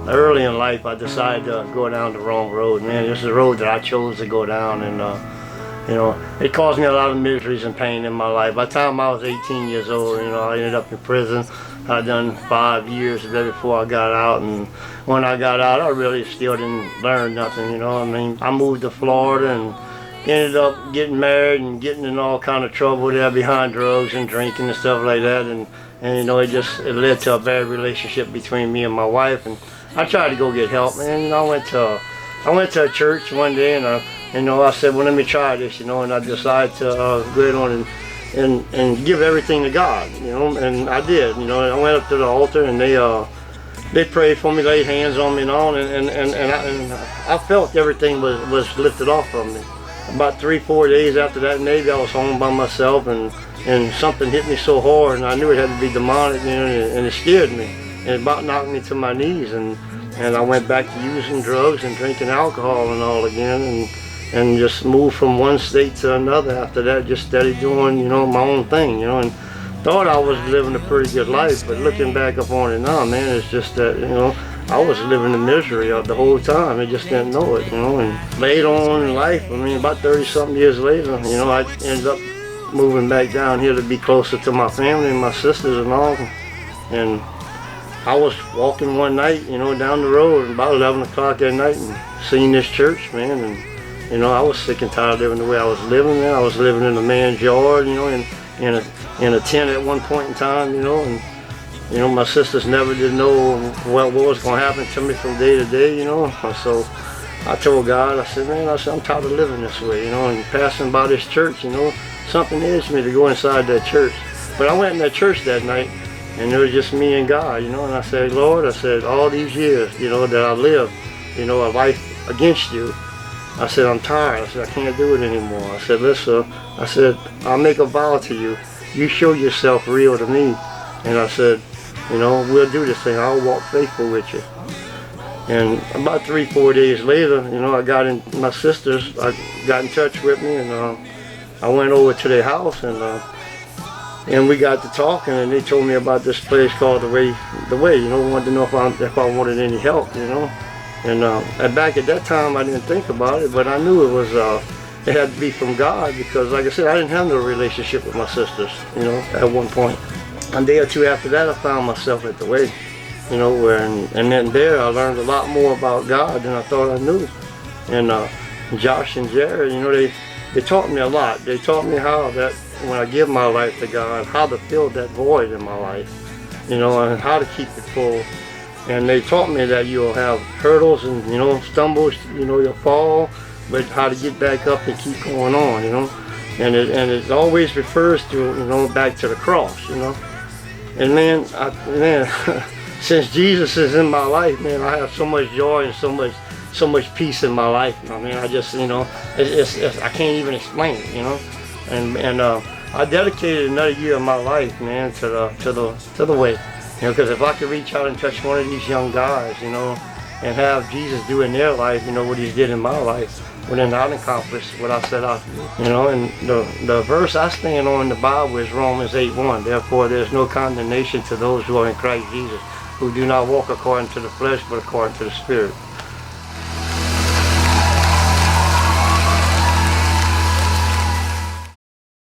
early in life, I decided to go down the wrong road. Man, this is a road that I chose to go down, and it caused me a lot of miseries and pain in my life. By the time I was 18 years old, I ended up in prison. I'd done 5 years of it before I got out, and when I got out, I really still didn't learn nothing. I moved to Florida and ended up getting married and getting in all kind of trouble there behind drugs and drinking and stuff like that, and it led to a bad relationship between me and my wife. And I tried to go get help, man. I went to a church one day, and I said, well, let me try this, and I decided to go ahead on and give everything to God, and I did. I went up to the altar, and they prayed for me, laid hands on me and all, and I felt everything was lifted off from me. About 3-4 days after that, maybe I was home by myself, and something hit me so hard, and I knew it had to be demonic, and it scared me, and it about knocked me to my knees, and I went back to using drugs and drinking alcohol and all again, and just moved from one state to another after that, just steady doing, my own thing, and thought I was living a pretty good life, but looking back upon it now, man, it's just that, I was living in misery the whole time. I just didn't know it, and later on in life, about 30-something years later, I ended up moving back down here to be closer to my family and my sisters and all, and I was walking one night, down the road about 11 o'clock at night, and seen this church, man, and I was sick and tired of living the way I was living, man. I was living in a man's yard, in a tent at one point in time, and my sisters never did know what was going to happen to me from day to day, So I told God, I said, man, I'm tired of living this way, and passing by this church, something edged me to go inside that church. But I went in that church that night, and it was just me and God, and I said, Lord, all these years, that I lived, a life against you, I said, I'm tired. I said, I can't do it anymore. I said, listen, I'll make a vow to you. You show yourself real to me. And I said, we'll do this thing. I'll walk faithful with you. And about 3-4 days later, my sisters got in touch with me, and I went over to their house, and we got to talking, and they told me about this place called The Way. Wanted to know if I wanted any help, And back at that time, I didn't think about it, but I knew it had to be from God, because, like I said, I didn't have no relationship with my sisters, at one point. A day or two after that, I found myself at The Way, and then there I learned a lot more about God than I thought I knew. And Josh and Jared, they taught me a lot. They taught me how that when I give my life to God, how to fill that void in my life, and how to keep it full. And they taught me that you'll have hurdles and, stumbles, you'll fall, but how to get back up and keep going on, And it always refers to, back to the cross, And man, since Jesus is in my life, man, I have so much joy and so much peace in my life. I just, I can't even explain it, And I dedicated another year of my life, man, to the Way. Because if I could reach out and touch one of these young guys, and have Jesus do in their life, what He's did in my life, well, then I'll accomplish what I set out to do. And the verse I stand on in the Bible is Romans 8:1. Therefore, there's no condemnation to those who are in Christ Jesus, who do not walk according to the flesh, but according to the Spirit.